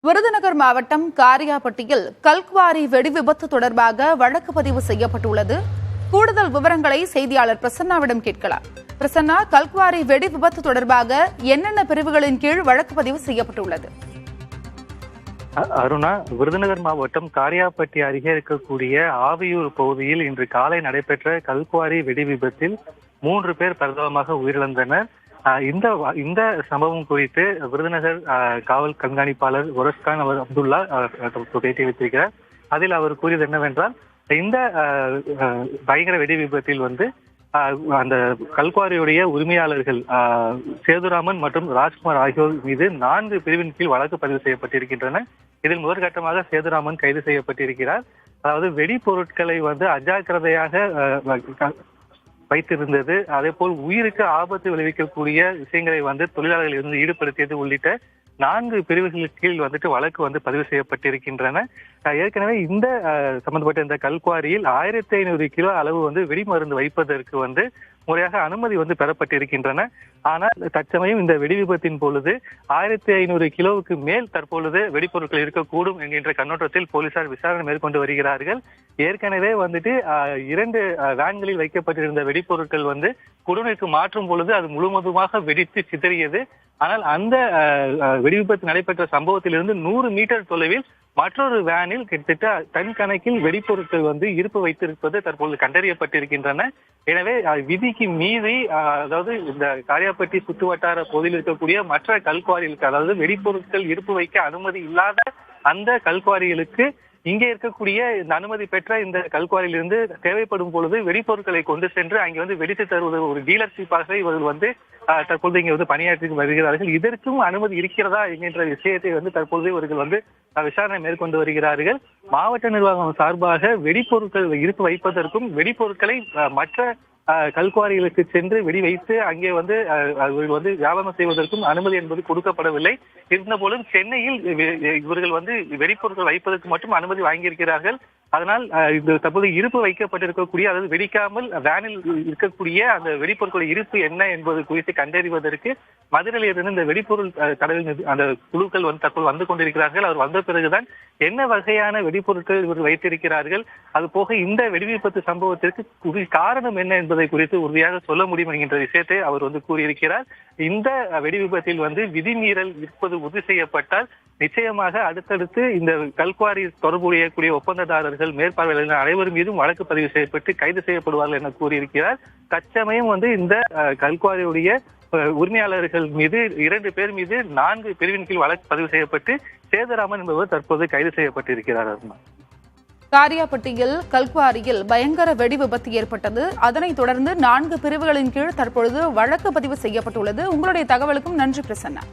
விருதுநகர் மாவட்டம் காரியாபட்டியில் கல்குவாரி வெடி விபத்து தொடர்பாக வழக்கு பதிவு செய்யப்பட்டுள்ளது. கூடுதல் விவரங்களை செய்தியாளர் பிரசன்னாவிடம் கேட்கலாம். பிரசன்னா, கல்குவாரி வெடி விபத்து தொடர்பாக என்னென்ன பிரிவுகளின் கீழ் வழக்கு பதிவு செய்யப்பட்டுள்ளது? அருணா, விருதுநகர் மாவட்டம் காரியாபட்டி அருகே இருக்கக்கூடிய ஆவியூர் பகுதியில் இன்று காலை நடைபெற்ற கல்குவாரி வெடி விபத்தில் 3 பேர் பரிதாபமாக உயிரிழந்தனர். இந்த சம்பவம் குறித்து விருதுநகர் காவல் கண்காணிப்பாளர் ஒரஸ்கான் அப்துல்லா பேட்டி வைத்திருக்கிறார். அதில் அவர் கூறியது என்னவென்றால், இந்த பயங்கர வெடி விபத்தில் அந்த கல்குவாரியுடைய உரிமையாளர்கள் சேதுராமன் மற்றும் ராஜ்குமார் ஆகியோர் மீது 4 பிரிவின் கீழ் வழக்கு பதிவு செய்யப்பட்டிருக்கின்றன. இதில் முதற்கட்டமாக சேதுராமன் கைது செய்யப்பட்டிருக்கிறார். அதாவது வெடிப்பொருட்களை அஜாக்கிரதையாக வைத்திருந்தது, அதே போல் உயிருக்கு ஆபத்து விளைவிக்கக்கூடிய விஷயங்களை தொழிலாளர்கள் இருந்து ஈடுபடுத்தியது உள்ளிட்ட 4 பிரிவுகளுக்கு கீழ் வழக்கு பதிவு செய்யப்பட்டிருக்கின்றன. ஏற்கனவே இந்த சம்பந்தப்பட்ட இந்த கல்குவாரியில் 1500 கிலோ அளவு வெடிமருந்து வைப்பதற்கு முறையாக அனுமதி பெறப்பட்டிருக்கின்றன. ஆனால் தற்சமயம் இந்த வெடி விபத்தின் பொழுது 1500 கிலோவுக்கு மேல் தற்பொழுது வெடிப்பொருட்கள் இருக்கக்கூடும் என்கின்ற கண்ணோட்டத்தில் போலீசார் விசாரணை மேற்கொண்டு வருகிறார்கள். ஏற்கனவே 2 வேன்களில் வைக்கப்பட்டிருந்த வெடிப்பொருட்கள் குடோனுக்கு மாற்றும் பொழுது அது முழுவதுமாக வெடித்து சிதறியது. ஆனால் அந்த வெடி விபத்து நடைபெற்ற சம்பவத்திலிருந்து 100 மீட்டர் தொலைவில் மற்றொரு வேனில் கிட்டத்தட்ட டன் கணக்கில் வெடிப்பொருட்கள் இருப்பு வைத்திருப்பது தற்போது கண்டறியப்பட்டிருக்கின்றன. எனவே விதிக்கு மீறி, அதாவது இந்த காரியாபட்டி சுற்று வட்டார பகுதியில் இருக்கக்கூடிய மற்ற கல்குவாரிகளுக்கு, அதாவது வெடிப்பொருட்கள் இருப்பு வைக்க அனுமதி இல்லாத அந்த கல்குவாரிகளுக்கு இங்கே இருக்கக்கூடிய இந்த அனுமதி பெற்ற இந்த கல்குவாரியிலிருந்து தேவைப்படும் பொழுது வெடிப்பொருட்களை கொண்டு சென்று அங்கே வெடித்து தருவது ஒரு டீலர்ஷிப்பாக இவர்கள் தற்பொழுது இங்கே பணியாற்றி வருகிறார்கள். இதற்கும் அனுமதி இருக்கிறதா என்கின்ற விஷயத்தை தற்பொழுது இவர்கள் விசாரணை மேற்கொண்டு வருகிறார்கள். மாவட்ட நிர்வாகம் சார்பாக வெடிப்பொருட்கள் இருப்பு வைப்பதற்கும் வெடிப்பொருட்களை மற்ற கல்குவாரிகளுக்கு சென்று வெடி வைத்து அங்கே வியாபாரம் செய்வதற்கும் அனுமதி என்பது கொடுக்கப்படவில்லை. இருந்த போலும் சென்னையில் இவர்கள் வெடிப்பொருட்கள் வைப்பதற்கு மட்டும் அனுமதி வாங்கியிருக்கிறார்கள். அதனால் இந்த தற்போது இருப்பு வைக்கப்பட்டிருக்கக்கூடிய, அதாவது வெடிக்காமல் வேனில் இருக்கக்கூடிய அந்த வெடிப்பொருட்களுடைய இருப்பு என்ன என்பது குறித்து கண்டறிவதற்கு மதுரையிலிருந்து இந்த வெடிப்பொருள் கடலில் அந்த குழுக்கள் தற்போது வந்து கொண்டிருக்கிறார்கள். அவர் வந்த பிறகுதான் என்ன வகையான வெடிப்பொருட்கள் இவர்கள் வைத்திருக்கிறார்கள், அது போக இந்த வெடி விபத்து சம்பவத்திற்கு காரணம் என்ன என்பதை குறித்து உறுதியாக சொல்ல முடியும் என்கின்ற விஷயத்தை அவர் கூறியிருக்கிறார். இந்த வெடி விபத்தில் விதிமீறல் இருப்பது உறுதி செய்யப்பட்டால் நிச்சயமாக அடுத்தடுத்து இந்த கல்குவாரி தொடர்புடைய ஒப்பந்ததாரர்கள், மேற்பார்வையாளர்கள் அனைவரும் மீதும் வழக்கு பதிவு செய்யப்பட்டு கைது செய்யப்படுவார்கள் என கூறியிருக்கிறார். தற்சமயம் இந்த கல்குவாரியுடைய உரிமையாளர்கள் மீது 2 பேர் மீது 4 பிரிவின் கீழ் வழக்கு பதிவு செய்யப்பட்டு சேதுராமன் என்பவர் தற்போது கைது செய்யப்பட்டிருக்கிறார். காரியாபட்டியில் கல்குவாரியில் பயங்கர வெடி விபத்து ஏற்பட்டது. அதனைத் தொடர்ந்து 4 பிரிவுகளின் கீழ் தற்பொழுது வழக்கு பதிவு செய்யப்பட்டுள்ளது. உங்களுடைய தகவலுக்கும் நன்றி பிரசன்னா.